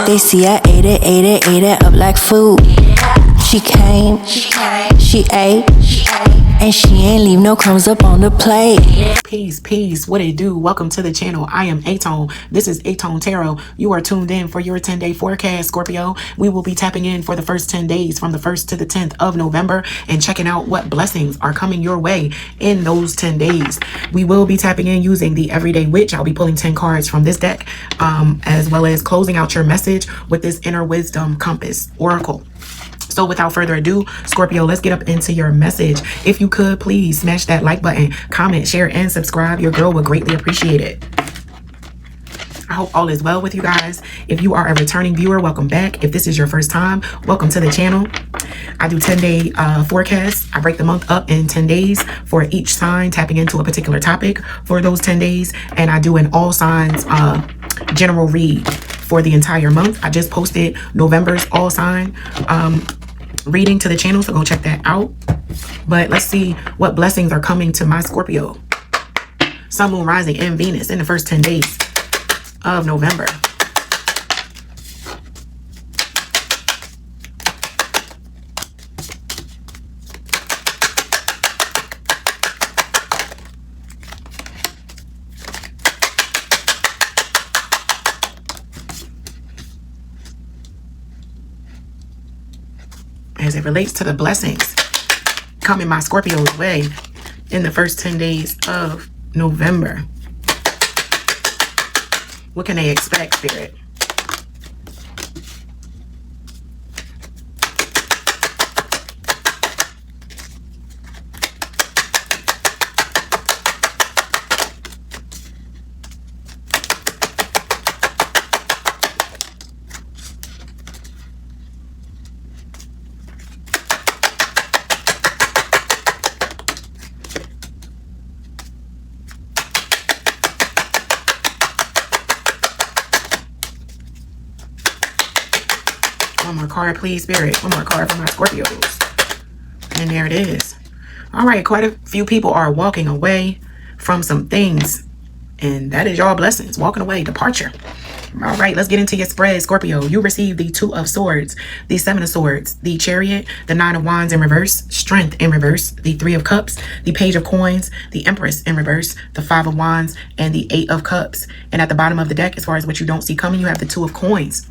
They see I ate it up like food. She came, she ate, and she ain't leave no crumbs up on the plate. Peace, what it do? Welcome to the channel. I am A-Tone. This is A-Tone Tarot. You are tuned in for your 10-day forecast, Scorpio. We will be tapping in for the first 10 days from the 1st to the 10th of November and checking out what blessings are coming your way in those 10 days. We will be tapping in using the Everyday Witch. I'll be pulling 10 cards from this deck, as well as closing out your message with this Inner Wisdom Compass Oracle. So without further ado, Scorpio, let's get up into your message. If you could, please smash that like button, comment, share, and subscribe. Your girl would greatly appreciate it. I hope all is well with you guys. If you are a returning viewer, welcome back. If this is your first time, welcome to the channel. I do 10-day forecasts. I break the month up in 10 days for each sign, tapping into a particular topic for those 10 days. And I do an all signs general read for the entire month. I just posted November's all sign reading to the channel, so go check that out. But let's see what blessings are coming to my Scorpio. Sun, Moon, Rising, and Venus in the first 10 days of November. As it relates to the blessings coming my Scorpio's way in the first 10 days of November. What can they expect, Spirit? One more card, please, Spirit. One more card for my Scorpios. And there it is. All right, quite a few people are walking away from some things. And that is your blessings. Walking away, departure. All right, let's get into your spread, Scorpio. You receive the 2 of Swords, the 7 of Swords, the Chariot, the 9 of Wands in reverse, Strength in reverse, the 3 of Cups, the Page of Coins, the Empress in reverse, the 5 of Wands, and the 8 of Cups. And at the bottom of the deck, as far as what you don't see coming, you have the 2 of Coins.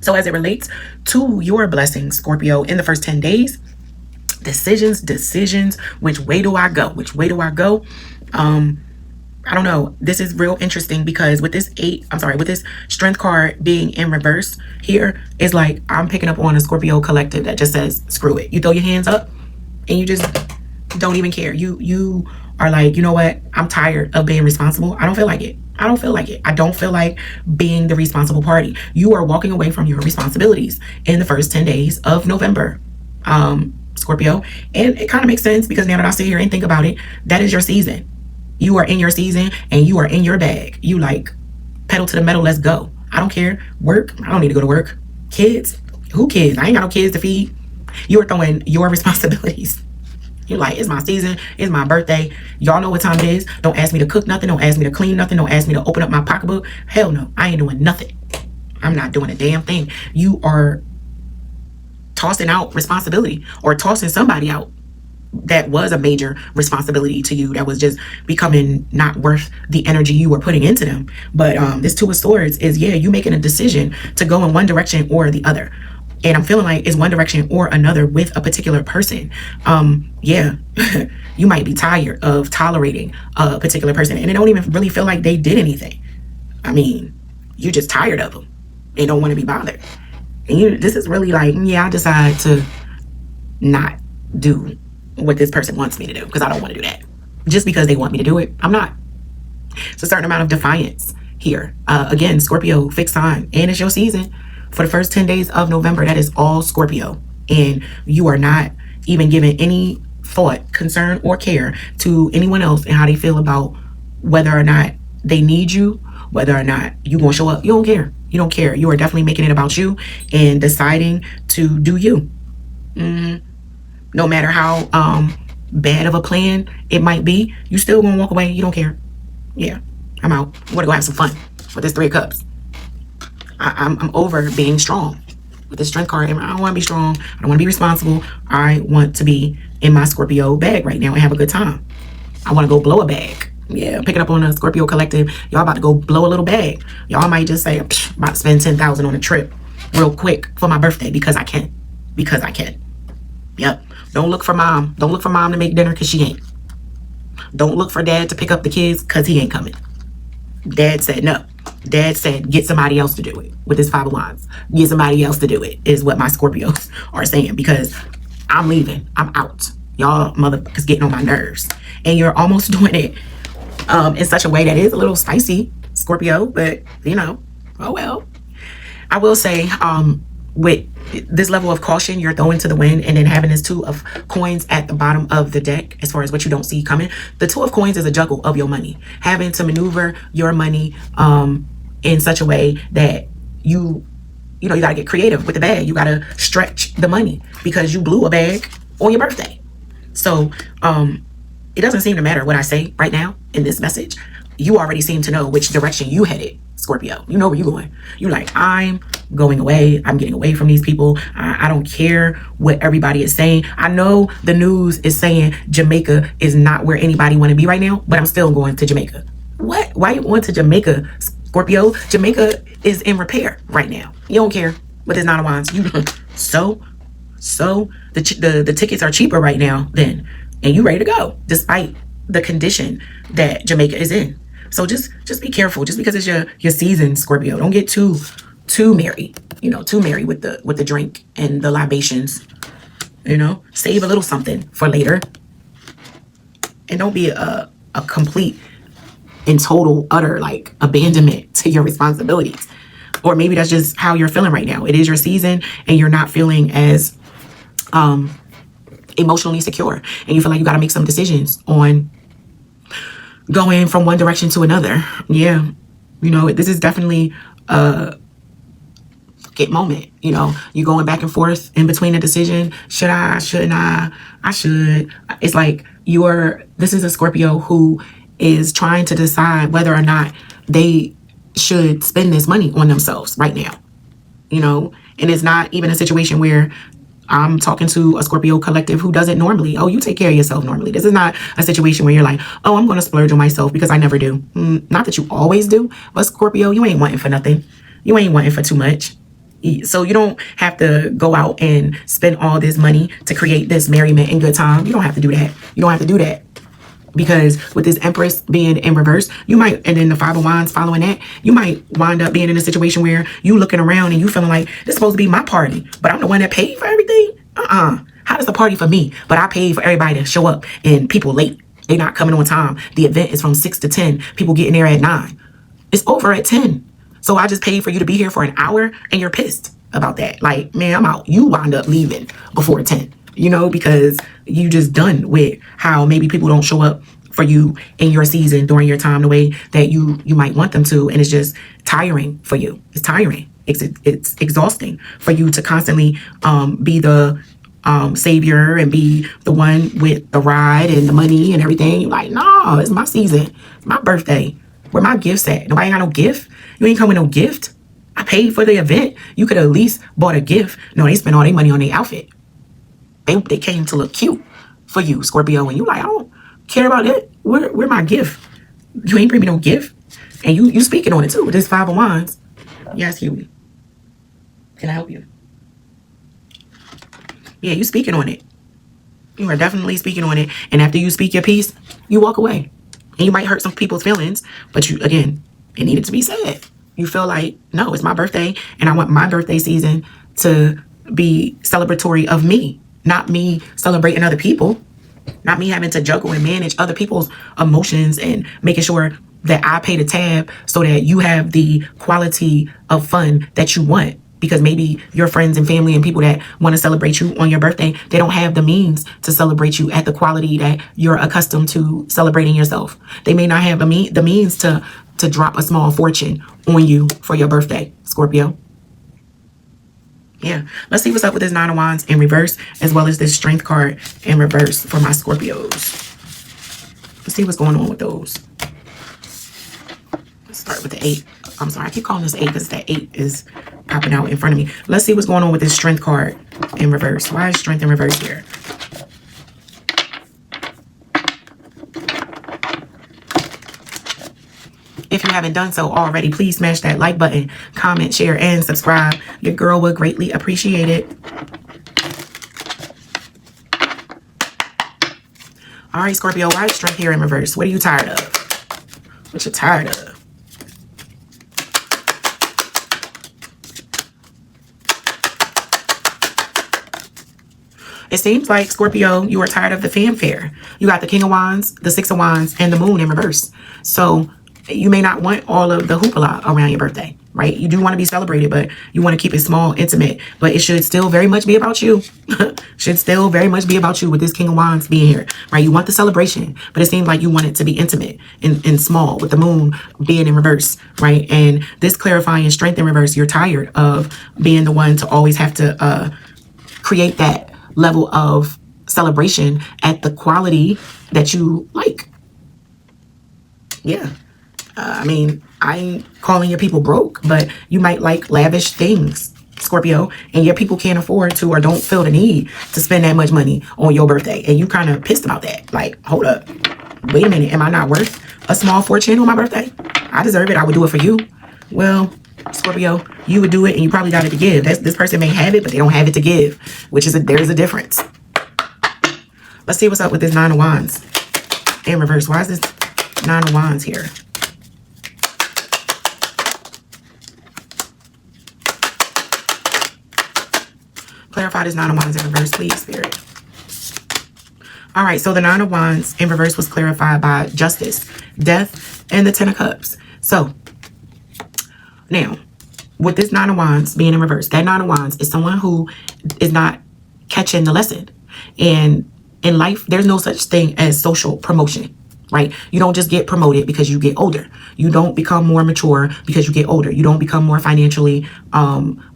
So as it relates to your blessings, Scorpio, in the first 10 days, decisions, which way do I go? I don't know. This is real interesting because with this with this Strength card being in reverse here, it's like I'm picking up on a Scorpio collective that just says, screw it. You throw your hands up and you just don't even care. You are like, you know what? I'm tired of being responsible. I don't feel like it. I don't feel like being the responsible party. You are walking away from your responsibilities in the first 10 days of November, Scorpio. And it kind of makes sense because now that I sit here and think about it, that is your season. You are in your season and you are in your bag. You like pedal to the metal. Let's go. I don't care. Work. I don't need to go to work. Kids. Who kids? I ain't got no kids to feed. You are throwing your responsibilities. You're like, it's my season, it's my birthday. Y'all know what time it is. Don't ask me to cook nothing. Don't ask me to clean nothing. Don't ask me to open up my pocketbook. Hell no, I ain't doing nothing. I'm not doing a damn thing. You are tossing out responsibility or tossing somebody out that was a major responsibility to you, that was just becoming not worth the energy you were putting into them. But this 2 of Swords is, yeah, you making a decision to go in one direction or the other. And I'm feeling like it's one direction or another with a particular person. Yeah, you might be tired of tolerating a particular person and it don't even really feel like they did anything. I mean, you're just tired of them and don't want to be bothered. And this is really like, yeah, I decide to not do what this person wants me to do because I don't want to do that. Just because they want me to do it, I'm not. It's a certain amount of defiance here. Again, Scorpio, fixed sign, and it's your season. For the first 10 days of November, that is all Scorpio. And you are not even giving any thought, concern, or care to anyone else and how they feel about whether or not they need you, whether or not you gonna show up. You don't care. You don't care. You are definitely making it about you and deciding to do you. No matter how bad of a plan it might be, you still gonna walk away. You don't care. Yeah, I'm out. I'm gonna go have some fun with this 3 of Cups. I'm over being strong with the strength card. And I don't want to be strong. I don't want to be responsible. I want to be in my Scorpio bag right now and have a good time. I want to go blow a bag. Yeah, picking up on a Scorpio collective. Y'all about to go blow a little bag. Y'all might just say, about to spend 10,000 on a trip real quick for my birthday because I can. Because I can. Yep. Don't look for mom. Don't look for mom to make dinner because she ain't. Don't look for dad to pick up the kids because he ain't coming. Dad said no. Dad said get somebody else to do it with his 5 of wands. Get somebody else to do it is what my Scorpios are saying, because I'm leaving. I'm out. Y'all motherfuckers getting on my nerves. And you're almost doing it in such a way that is a little spicy, Scorpio, but you know, oh well. I will say, with this level of caution you're throwing to the wind, and then having this 2 of coins at the bottom of the deck as far as what you don't see coming, the 2 of coins is a juggle of your money, having to maneuver your money in such a way that you gotta get creative with the bag. You gotta stretch the money because you blew a bag on your birthday. So it doesn't seem to matter what I say right now in this message. You already seem to know which direction you headed, Scorpio. You know where you're going. You're like, I'm going away. I'm getting away from these people. I don't care what everybody is saying. I know the news is saying Jamaica is not where anybody want to be right now, but I'm still going to Jamaica. What? Why are you going to Jamaica, Scorpio? Jamaica is in repair right now. You don't care with this 9 of wands. So the tickets are cheaper right now then, and you ready to go despite the condition that Jamaica is in. So just be careful. Just because it's your season, Scorpio, don't get too merry. Too merry with the drink and the libations. Save a little something for later, and don't be a complete and total utter like abandonment to your responsibilities. Or maybe that's just how you're feeling right now. It is your season, and you're not feeling as emotionally secure, and you feel like you got to make some decisions on going from one direction to another. Yeah, this is definitely a get moment. You going back and forth in between a decision. Should I? Shouldn't I? I should. It's like this is a Scorpio who is trying to decide whether or not they should spend this money on themselves right now. And it's not even a situation where I'm talking to a Scorpio collective who doesn't normally. Oh, you take care of yourself normally. This is not a situation where you're like, oh, I'm going to splurge on myself because I never do. Not that you always do, but Scorpio, you ain't wanting for nothing. You ain't wanting for too much. So you don't have to go out and spend all this money to create this merriment and good time. You don't have to do that. You don't have to do that. Because with this Empress being in reverse, you might, and then the 5 of wands following that, you might wind up being in a situation where you looking around and you feeling like this is supposed to be my party, but I'm the one that paid for everything. How does a party for me, but I paid for everybody to show up and people late? They not coming on time. The event is from 6 to 10. People getting there at 9. It's over at 10. So I just paid for you to be here for an hour and you're pissed about that. Like, man, I'm out. You wind up leaving before 10. Because you just done with how maybe people don't show up for you in your season during your time the way that you might want them to. And it's just tiring for you. It's tiring. It's exhausting for you to constantly be the savior and be the one with the ride and the money and everything. You're like, no, it's my season. It's my birthday. Where my gifts at? Nobody got no gift? You ain't come with no gift? I paid for the event. You could have at least bought a gift. No, they spent all their money on their outfit. They came to look cute for you, Scorpio, and you like, I don't care about it. Where my gift? You ain't bring me no gift. And you speaking on it too with this 5 of wands. Yes, Huey. Can I help you? Yeah, you speaking on it. You are definitely speaking on it. And after you speak your piece, you walk away. And you might hurt some people's feelings, but it needed to be said. You feel like, no, it's my birthday, and I want my birthday season to be celebratory of me. Not me celebrating other people, not me having to juggle and manage other people's emotions and making sure that I pay the tab so that you have the quality of fun that you want. Because maybe your friends and family and people that want to celebrate you on your birthday, they don't have the means to celebrate you at the quality that you're accustomed to celebrating yourself. They may not have the means to drop a small fortune on you for your birthday, Scorpio. Yeah, let's see what's up with this 9 of wands in reverse, as well as this strength card in reverse for my Scorpios. Let's see what's going on with those. Let's start with the 8 I'm sorry, I keep calling this 8 because that 8 is popping out in front of me. Let's see what's going on with this Strength card in reverse. Why is Strength in reverse here? If you haven't done so already, please smash that like button, comment, share, and subscribe. Your girl would greatly appreciate it. All right, Scorpio, why is Strength here in reverse? What are you tired of? What you tired of? It seems like, Scorpio, you are tired of the fanfare. You got the King of Wands, the Six of Wands, and the Moon in reverse. So you may not want all of the hoopla around your birthday, right? You do want to be celebrated, but you want to keep it small, intimate. But it should still very much be about you. Should still very much be about you with this King of Wands being here, right? You want the celebration, but it seems like you want it to be intimate and small with the Moon being in reverse, right? And this clarifying Strength in reverse, you're tired of being the one to always have to create that level of celebration at the quality that you like. Yeah. I mean, I ain't calling your people broke, but you might like lavish things, Scorpio, and your people can't afford to or don't feel the need to spend that much money on your birthday. And you kind of pissed about that. Like, hold up. Wait a minute. Am I not worth a small fortune on my birthday? I deserve it. I would do it for you. Well, Scorpio, you would do it and you probably got it to give. This person may have it, but they don't have it to give, which is there's a difference. Let's see what's up with this Nine of Wands in reverse. Why is this Nine of Wands here? Clarify this Nine of Wands in reverse, please, Spirit. All right, so the Nine of Wands in reverse was clarified by Justice, Death, and the Ten of Cups. So now, with this Nine of Wands being in reverse, that Nine of Wands is someone who is not catching the lesson. And in life, there's no such thing as social promotion, right? You don't just get promoted because you get older. You don't become more mature because you get older. You don't become more financially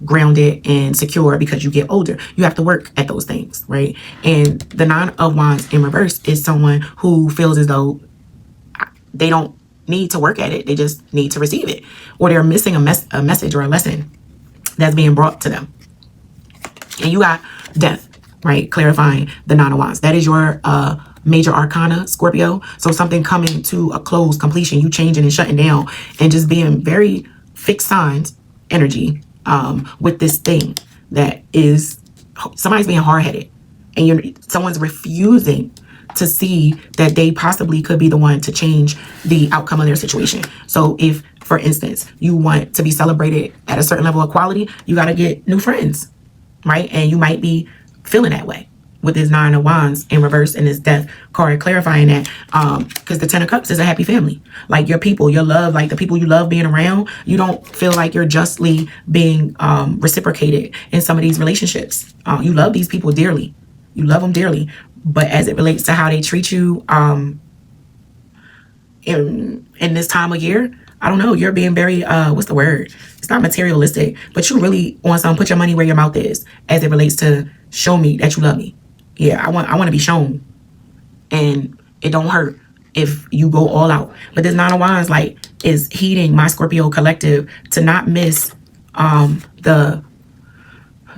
grounded and secure because you get older. You have to work at those things, right? And the Nine of Wands in reverse is someone who feels as though they don't need to work at it. They just need to receive it. Or they're missing a message or a lesson that's being brought to them. And you got Death, right? Clarifying the Nine of Wands. That is your major arcana, Scorpio. So something coming to a close, completion, you changing and shutting down and just being very fixed signs energy with this thing that is somebody's being hard-headed and someone's refusing to see that they possibly could be the one to change the outcome of their situation. So if, for instance, you want to be celebrated at a certain level of quality, you got to get new friends, right? And you might be feeling that way with this Nine of Wands in reverse and this Death card clarifying that because the Ten of Cups is a happy family. Like your people, your love, like the people you love being around, you don't feel like you're justly being reciprocated in some of these relationships. You love these people dearly. You love them dearly. But as it relates to how they treat you in this time of year, I don't know. You're being very, what's the word? It's not materialistic, but you really want something, put your money where your mouth is as it relates to show me that you love me. Yeah, I want to be shown. And it don't hurt if you go all out. But this Nine of Wands, like, is heeding my Scorpio collective to not miss the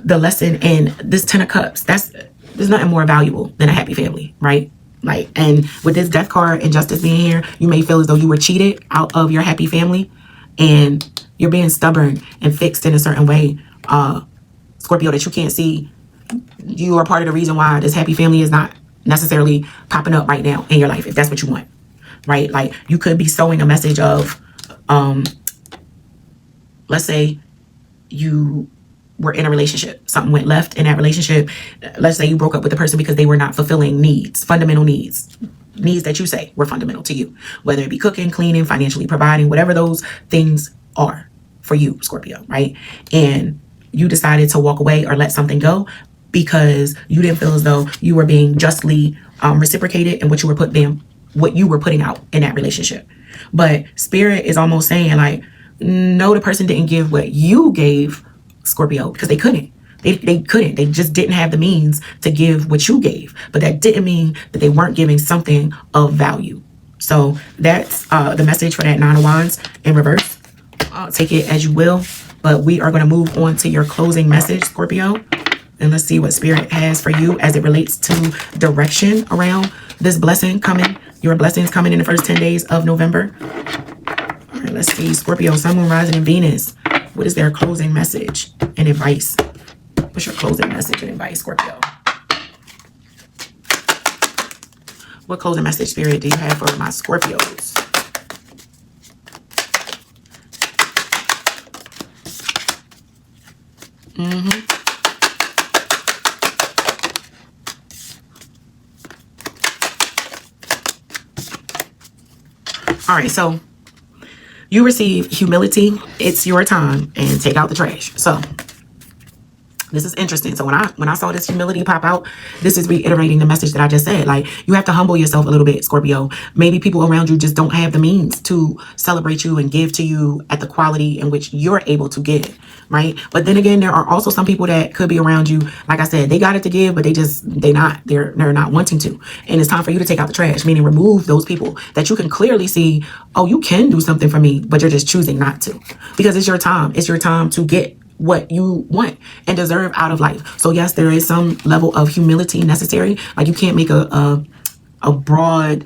lesson in this Ten of Cups. There's nothing more valuable than a happy family, right? Like, and with this Death card and Justice being here, you may feel as though you were cheated out of your happy family and you're being stubborn and fixed in a certain way, Scorpio, that you can't see. You are part of the reason why this happy family is not necessarily popping up right now in your life, if that's what you want, right? Like, you could be sowing a message of, let's say you were in a relationship, something went left in that relationship. Let's say you broke up with the person because they were not fulfilling needs, fundamental needs that you say were fundamental to you, whether it be cooking, cleaning, financially providing, whatever those things are for you, Scorpio, right? And you decided to walk away or let something go because you didn't feel as though you were being justly reciprocated in what you were putting out in that relationship. But Spirit is almost saying, like, no, the person didn't give what you gave, Scorpio, because they couldn't. They couldn't. They just didn't have the means to give what you gave. But that didn't mean that they weren't giving something of value. So that's the message for that Nine of Wands in reverse. Take it as you will. But we are going to move on to your closing message, Scorpio. And let's see what Spirit has for you as it relates to direction around this blessing coming. Your blessings coming in the first 10 days of November. All right, let's see. Scorpio, Sun, Moon, Rising, and Venus. What is their closing message and advice? What's your closing message and advice, Scorpio? What closing message, Spirit, do you have for my Scorpios? All right, so you receive humility. It's your time, and take out the trash. So this is interesting. So when I saw this humility pop out, this is reiterating the message that I just said. Like, you have to humble yourself a little bit, Scorpio. Maybe people around you just don't have the means to celebrate you and give to you at the quality in which you're able to give, right? But then again, there are also some people that could be around you. Like I said, they got it to give, but they're not wanting to. And it's time for you to take out the trash, meaning remove those people that you can clearly see, oh, you can do something for me, but you're just choosing not to, because it's your time. It's your time to get what you want and deserve out of life. So yes, there is some level of humility necessary. Like, you can't make a broad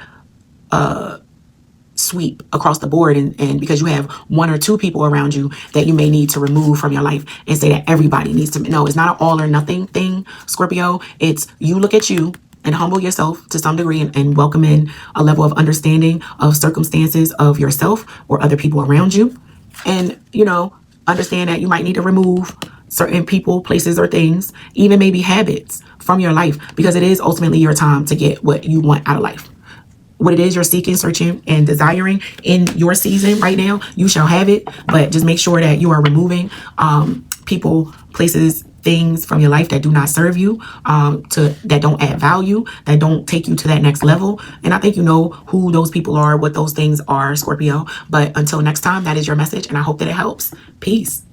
sweep across the board, and because you have one or two people around you that you may need to remove from your life and say that everybody needs to. No, it's not an all or nothing thing, Scorpio. It's you look at you and humble yourself to some degree, and welcome in a level of understanding of circumstances of yourself or other people around you. And, understand that you might need to remove certain people, places, or things, even maybe habits from your life, because it is ultimately your time to get what you want out of life. What it is you're seeking, searching, and desiring in your season right now, you shall have it. But just make sure that you are removing people, places, things from your life that do not serve you, that don't add value, that don't take you to that next level. And I think you know who those people are, what those things are, Scorpio. But until next time, that is your message, and I hope that it helps. Peace.